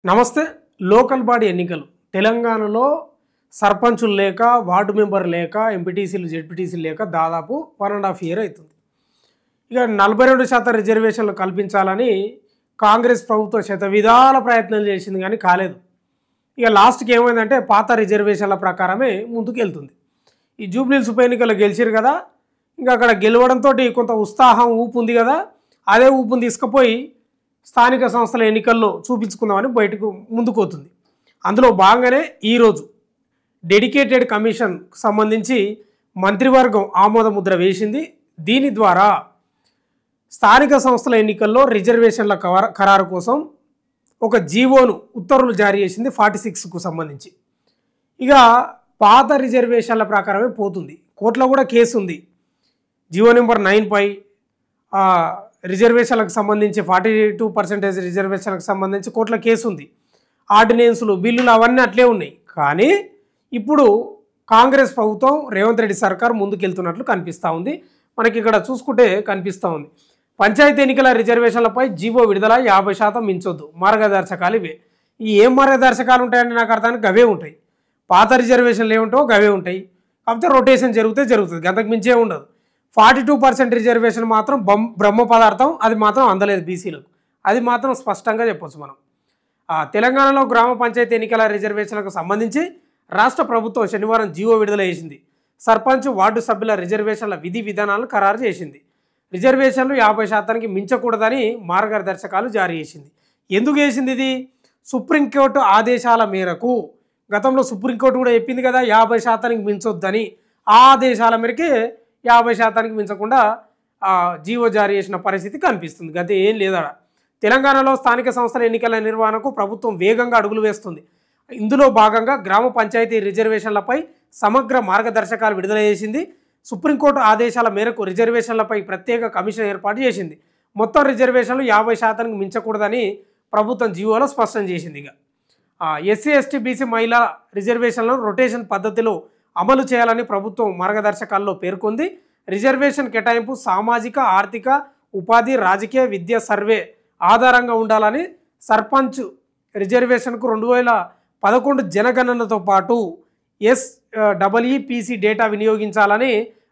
నమస్తే. Local body ఎన్నికలు తెలంగాణలో సర్పంచులు లేక, వార్డు మెంబర్ లేక, ఎంపీటీసీలు, జెడ్పీటీసీలు లేక దాదాపు 1.5 ఇయర్ అవుతుంది. ఇక 42% రిజర్వేషన్లు కల్పించాలని కాంగ్రెస్ ప్రభుత్వం శతవిధాల ప్రయత్నాలు చేసింది కానీ కాలేదు. ఇక లాస్ట్కి ఏమైందంటే పాత రిజర్వేషన్ల ప్రకారమే ముందుకు వెళ్తుంది. ఈ జూబ్లీహిల్స్ ఉప ఎన్నికలు గెలిచిరు కదా, ఇంకా అక్కడ గెలవడంతో కొంత ఉత్సాహం ఊపు ఉంది కదా, అదే ఊపుని తీసుకుపోయి స్థానిక సంస్థల ఎన్నికల్లో చూపించుకుందామని బయటకు ముందుకు పోతుంది. అందులో భాగంగానే ఈరోజు డెడికేటెడ్ కమిషన్కు సంబంధించి మంత్రివర్గం ఆమోద ముద్ర వేసింది. దీని ద్వారా స్థానిక సంస్థల ఎన్నికల్లో రిజర్వేషన్ల ఖరారు కోసం ఒక జీవోను ఉత్తర్వులు జారీ చేసింది 46కు సంబంధించి. ఇక పాత రిజర్వేషన్ల ప్రకారమే పోతుంది. కోర్టులో కూడా కేసు ఉంది. జీవో నెంబర్ 9పై రిజర్వేషన్లకు సంబంధించి 42% రిజర్వేషన్లకు సంబంధించి కోర్టులో కేసు ఉంది. ఆర్డినెన్సులు, బిల్లులు అవన్నీ అట్లే ఉన్నాయి. కానీ ఇప్పుడు కాంగ్రెస్ ప్రభుత్వం, రేవంత్ రెడ్డి సర్కార్ ముందుకెళ్తున్నట్లు కనిపిస్తూ ఉంది. మనకి ఇక్కడ చూసుకుంటే కనిపిస్తూ ఉంది. పంచాయతీ ఎన్నికల రిజర్వేషన్లపై జీవో విడుదల 50% మించొద్దు, మార్గదర్శకాలు ఇవే. ఈ ఏం మార్గదర్శకాలు ఉంటాయని నాకు అర్థానికి గవే ఉంటాయి. పాత రిజర్వేషన్లు ఏముంటాయో గవే ఉంటాయి. కాకపోతే రొటేషన్ జరుగుతుంది, అంతకు మించే ఉండదు. 42% రిజర్వేషన్ మాత్రం బ్రహ్మ పదార్థం, అది మాత్రం అందలేదు బీసీలకు. అది మాత్రం స్పష్టంగా చెప్పొచ్చు మనం. తెలంగాణలో గ్రామ పంచాయతీ ఎన్నికల రిజర్వేషన్లకు సంబంధించి రాష్ట్ర ప్రభుత్వం శనివారం జీవో విడుదల చేసింది. సర్పంచ్, వార్డు సభ్యుల రిజర్వేషన్ల విధి విధానాలను ఖరారు చేసింది. రిజర్వేషన్లు 50%కి మించకూడదని మార్గదర్శకాలు జారీ చేసింది. ఎందుకు చేసింది ఇది? సుప్రీంకోర్టు ఆదేశాల మేరకు. గతంలో సుప్రీంకోర్టు కూడా చెప్పింది కదా 50%కి మించొద్దని. ఆ ఆదేశాల మేరకే 50%కి మించకుండా జీవో జారీ చేసిన పరిస్థితి కనిపిస్తుంది. గత ఏం లేదా. తెలంగాణలో స్థానిక సంస్థల ఎన్నికల నిర్వహణకు ప్రభుత్వం వేగంగా అడుగులు వేస్తుంది. ఇందులో భాగంగా గ్రామ పంచాయతీ రిజర్వేషన్లపై సమగ్ర మార్గదర్శకాలు విడుదల చేసింది. సుప్రీంకోర్టు ఆదేశాల మేరకు రిజర్వేషన్లపై ప్రత్యేక కమిషన్ ఏర్పాటు చేసింది. మొత్తం రిజర్వేషన్లు 50%కి మించకూడదని ప్రభుత్వం జీవోలో స్పష్టం చేసింది. ఇక ఎస్సీ, ఎస్టీ, బీసీ మహిళా రిజర్వేషన్లను రొటేషన్ పద్ధతిలో అమలు చేయాలని ప్రభుత్వం మార్గదర్శకాల్లో పేర్కొంది. రిజర్వేషన్ కేటాయింపు సామాజిక, ఆర్థిక, ఉపాధి, రాజకీయ, విద్య సర్వే ఆధారంగా ఉండాలని, సర్పంచ్ రిజర్వేషన్కు 2011 జనగణనతో పాటు SEEPC డేటా వినియోగించాలని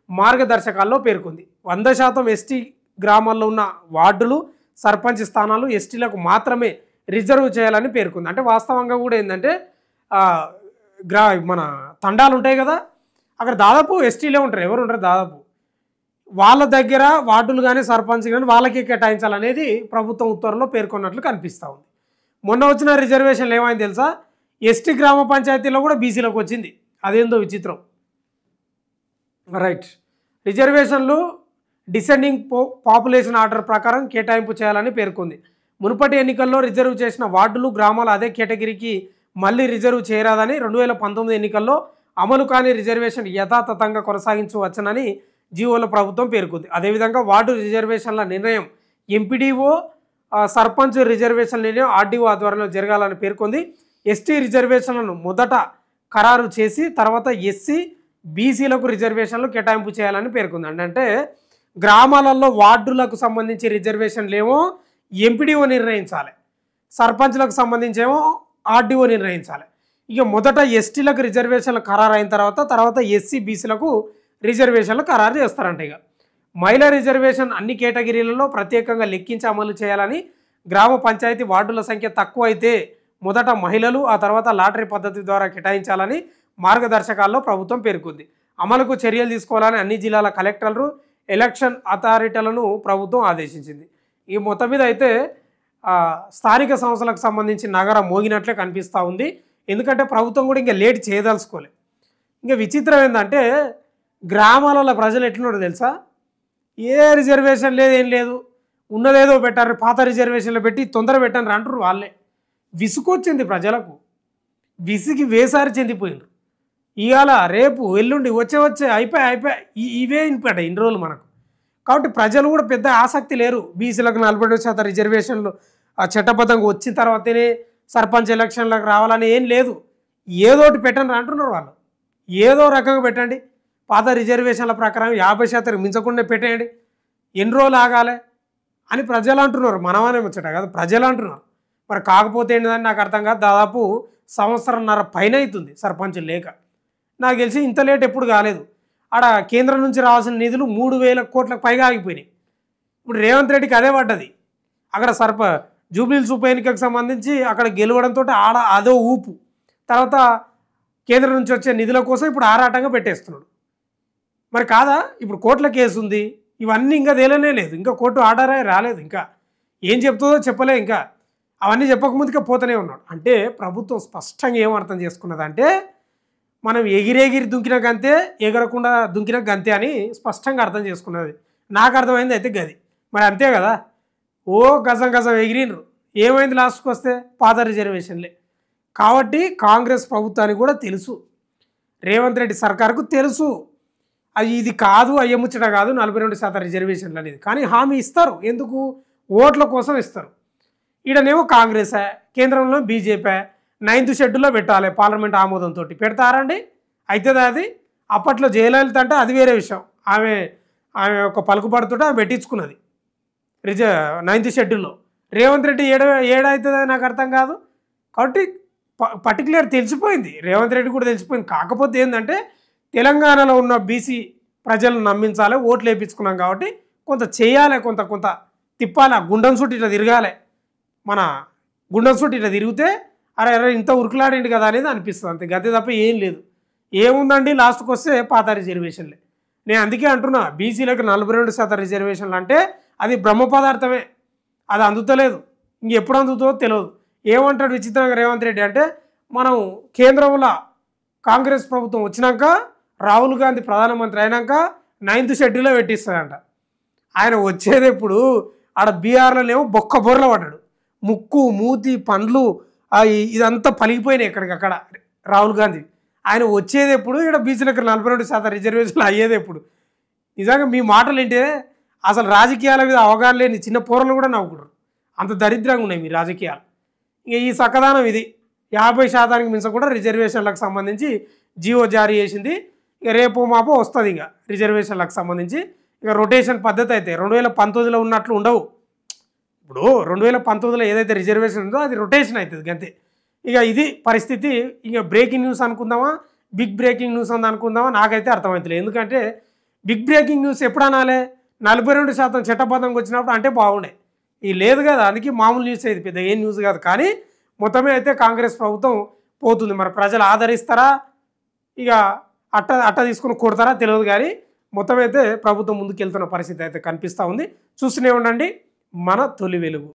మార్గదర్శకాల్లో పేర్కొంది. 100% ఎస్టీ గ్రామాల్లో ఉన్న వార్డులు, సర్పంచ్ స్థానాలు ఎస్టీలకు మాత్రమే రిజర్వ్ చేయాలని పేర్కొంది. అంటే వాస్తవంగా కూడా ఏంటంటే మన తండాలు ఉంటాయి కదా, అక్కడ దాదాపు ఎస్టీలే ఉంటారు, ఎవరు ఉంటారు దాదాపు. వాళ్ళ దగ్గర వార్డులు కానీ సర్పంచ్ కానీ వాళ్ళకే కేటాయించాలనేది ప్రభుత్వం ఉత్తర్వులో పేర్కొన్నట్లు కనిపిస్తూ ఉంది. మొన్న వచ్చిన రిజర్వేషన్లు ఏమైంది తెలుసా? ఎస్టీ గ్రామ పంచాయతీలో కూడా బీసీలకు వచ్చింది. అదేందో విచిత్రం. రైట్. రిజర్వేషన్లు డిసెండింగ్ పాపులేషన్ ఆర్డర్ ప్రకారం కేటాయింపు చేయాలని పేర్కొంది. మునుపటి ఎన్నికల్లో రిజర్వ్ చేసిన వార్డులు, గ్రామాలు అదే కేటగిరీకి మళ్ళీ రిజర్వ్ చేయరాదని, 2019 ఎన్నికల్లో అమలు కాని రిజర్వేషన్ యథాతథంగా కొనసాగించవచ్చునని జీవోలో ప్రభుత్వం పేర్కొంది. అదేవిధంగా వార్డు రిజర్వేషన్ల నిర్ణయం ఎంపీడీఓ, సర్పంచ్ రిజర్వేషన్ నిర్ణయం ఆర్డీఓ ఆధ్వర్యంలో జరగాలని పేర్కొంది. ఎస్టీ రిజర్వేషన్లను మొదట ఖరారు చేసి తర్వాత ఎస్సీ, బీసీలకు రిజర్వేషన్లు కేటాయింపు చేయాలని పేర్కొంది. అంటే గ్రామాలలో వార్డులకు సంబంధించి రిజర్వేషన్లు ఏమో ఎంపీడీఓ నిర్ణయించాలి, సర్పంచ్లకు సంబంధించి ఏమో ఆర్డీఓ నిర్ణయించాలి. ఇక మొదట ఎస్టీలకు రిజర్వేషన్లు ఖరారు అయిన తర్వాత ఎస్సీ, బీసీలకు రిజర్వేషన్లు ఖరారు చేస్తారంట. ఇక మహిళా రిజర్వేషన్ అన్ని కేటగిరీలలో ప్రత్యేకంగా లెక్కించి అమలు చేయాలని, గ్రామ పంచాయతీ వార్డుల సంఖ్య తక్కువ అయితే మొదట మహిళలు, ఆ తర్వాత లాటరీ పద్ధతి ద్వారా కేటాయించాలని మార్గదర్శకాల్లో ప్రభుత్వం పేర్కొంది. అమలుకు చర్యలు తీసుకోవాలని అన్ని జిల్లాల కలెక్టర్లు, ఎలక్షన్ అథారిటీలను ప్రభుత్వం ఆదేశించింది. ఈ మొత్తం మీద అయితే స్థానిక సంస్థలకు సంబంధించి నగరం మోగినట్లే కనిపిస్తూ ఉంది. ఎందుకంటే ప్రభుత్వం కూడా ఇంకా లేట్ చేయదలుచుకోలే. ఇంకా విచిత్రం ఏంటంటే గ్రామాలలో ప్రజలు ఎట్లున్నారో తెలుసా? ఏ రిజర్వేషన్ లేదు, ఏం లేదు, ఉన్నదేదో పెట్టారు, పాత రిజర్వేషన్లు పెట్టి తొందర పెట్టారు అంటారు. వాళ్ళే విసుకొచ్చింది ప్రజలకు, విసిగి వేసారి చెందిపోయినారు. ఇవాళ రేపు ఎల్లుండి వచ్చే అయిపోయి ఇవే ఇన్పడ్డాయి ఇన్ని రోజులు మనకు. కాబట్టి ప్రజలు కూడా పెద్ద ఆసక్తి లేరు. బీసీలకు 42% రిజర్వేషన్లు చట్టబద్ధంగా వచ్చిన తర్వాతనే సర్పంచ్ ఎలక్షన్లకు రావాలని ఏం లేదు. ఏదోటి పెట్టండి అంటున్నారు వాళ్ళు. ఏదో రకంగా పెట్టండి, పాత రిజర్వేషన్ల ప్రకారం 50% మించకుండా పెట్టేయండి, ఎన్ని రోజులు ఆగాలి అని ప్రజలు అంటున్నారు. మనమనే ముచ్చట కాదు, ప్రజలు అంటున్నారు. మరి కాకపోతే ఏంటిదని నాకు అర్థం కాదు. దాదాపు సంవత్సరంన్నర పైన అవుతుంది సర్పంచులు లేక. నాకు తెలిసి ఇంత లేట్ ఎప్పుడు కాలేదు. ఆడ కేంద్రం నుంచి రావాల్సిన నిధులు 3,000 కోట్లకు పైగా ఆగిపోయినాయి. ఇప్పుడు రేవంత్ రెడ్డికి అదే పడ్డది. అక్కడ జూబ్లీహిల్స్ ఉప ఎన్నికకు సంబంధించి అక్కడ గెలవడంతో ఆడ అదో ఊపు. తర్వాత కేంద్రం నుంచి వచ్చే నిధుల కోసం ఇప్పుడు ఆరాటంగా పెట్టేస్తున్నాడు. మరి కాదా? ఇప్పుడు కోర్టుల కేసు ఉంది, ఇవన్నీ ఇంకా తేలనే లేదు, ఇంకా కోర్టు ఆర్డరే రాలేదు, ఇంకా ఏం చెప్తుందో చెప్పలే, ఇంకా అవన్నీ చెప్పకముందుకే పోతూనే ఉన్నాడు. అంటే ప్రభుత్వం స్పష్టంగా ఏం అర్థం చేసుకున్నదంటే మనం ఎగిరెగిరి దుంకిన గంతే, ఎగరకుండా దుంకిన గంతే అని స్పష్టంగా అర్థం చేసుకున్నది. నాకు అర్థమైంది అయితే గది. మరి అంతే కదా, ఓ గజం గజం ఎగిరినరు. ఏమైంది లాస్ట్కి వస్తే? పాత రిజర్వేషన్లే. కాబట్టి కాంగ్రెస్ ప్రభుత్వానికి కూడా తెలుసు, రేవంత్ రెడ్డి సర్కార్కు తెలుసు ఇది కాదు, అయ్యముచ్చట కాదు 42% రిజర్వేషన్లు అనేది. కానీ హామీ ఇస్తారు. ఎందుకు? ఓట్ల కోసం ఇస్తారు. ఈడనేమో కాంగ్రెసే, కేంద్రంలో బీజేపీ 9th షెడ్యూల్లో పెట్టాలి పార్లమెంట్ ఆమోదంతో. పెడతారండి? అవుతుంది అది. అప్పట్లో జయలలిత అంటే అది వేరే విషయం, ఆమె ఒక పలుకుబడుతుంటే ఆమె పెట్టించుకున్నది 9th షెడ్యూల్లో. రేవంత్ రెడ్డి ఏడవుతుంది నాకు అర్థం కాదు. కాబట్టి పర్టికులర్ తెలిసిపోయింది, రేవంత్ రెడ్డి కూడా తెలిసిపోయింది. కాకపోతే ఏంటంటే తెలంగాణలో ఉన్న బీసీ ప్రజలను నమ్మించాలి, ఓట్లు వేయించుకున్నాం కాబట్టి కొంత చేయాలి, కొంత తిప్పాలి, ఆ గుండం చుట్టూ ఇట్లా తిరగాలి. మన గుండం చుట్టూ ఇట్లా తిరిగితే అరే ఇంత ఉరుకులాడింది కదా అనేది అనిపిస్తుంది, అంతే. గతే తప్ప ఏం లేదు. ఏముందండి, లాస్ట్కి వస్తే పాత రిజర్వేషన్లే. నేను అందుకే అంటున్నా, బీసీలకు 42% రిజర్వేషన్లు అంటే అది బ్రహ్మ పదార్థమే, అది అందుతలేదు, ఇంకెప్పుడు అందుతుందో తెలియదు. ఏమంటాడు విచిత్రంగా రేవంత్ రెడ్డి అంటే, మనం కేంద్రంలో కాంగ్రెస్ ప్రభుత్వం వచ్చినాక, రాహుల్ గాంధీ ప్రధానమంత్రి అయినాక 9th షెడ్యూల్లో పెట్టిస్తాడంట. ఆయన వచ్చేది ఎప్పుడు? ఆడ బీహార్లోనేమో బొక్క బొర్రలో పడ్డాడు, ముక్కు మూతి పండ్లు ఇదంతా పలిగిపోయినాయి ఎక్కడికక్కడ రాహుల్ గాంధీ. ఆయన వచ్చేది ఎప్పుడు? ఇక్కడ బీసీలకు 42% రిజర్వేషన్లు అయ్యేది ఎప్పుడు? నిజంగా మీ మాటలు ఏంటే అసలు రాజకీయాల మీద అవగాహన లేని చిన్న పోరలు కూడా నవ్వుకుంటారు, అంత దరిద్రంగా ఉన్నాయి మీ రాజకీయాలు. ఇక ఈ సక్కదానం ఇది. 50% మించకుండా రిజర్వేషన్లకు సంబంధించి జీవో జారీ చేసింది. ఇక రేపు మాపో వస్తుంది ఇక రిజర్వేషన్లకు సంబంధించి. ఇక రొటేషన్ పద్ధతి అయితే 2019లో ఉన్నట్లు ఉండవు. ఇప్పుడు 2019లో ఏదైతే రిజర్వేషన్ ఉందో అది రొటేషన్ అవుతుంది అంతే. ఇక ఇది పరిస్థితి. ఇక బ్రేకింగ్ న్యూస్ అనుకుందామా, బిగ్ బ్రేకింగ్ న్యూస్ అని అనుకుందామా, నాకైతే అర్థమవుతలేదు. ఎందుకంటే బిగ్ బ్రేకింగ్ న్యూస్ ఎప్పుడు అనాలి? 42% చట్టబద్ధంగా వచ్చినప్పుడు అంటే బాగుండే. ఇది లేదు కదా, అందుకే మామూలు న్యూస్ అయితే పెద్ద ఏం న్యూస్ కాదు. కానీ మొత్తమే అయితే కాంగ్రెస్ ప్రభుత్వం పోతుంది. మరి ప్రజలు ఆదరిస్తారా, ఇక అట్ట తీసుకుని కొడతారా తెలియదు. కానీ మొత్తం అయితే ప్రభుత్వం ముందుకు వెళ్తున్న పరిస్థితి అయితే కనిపిస్తూ ఉంది. చూస్తూనే ఉండండి మన తొలి వెలుగు.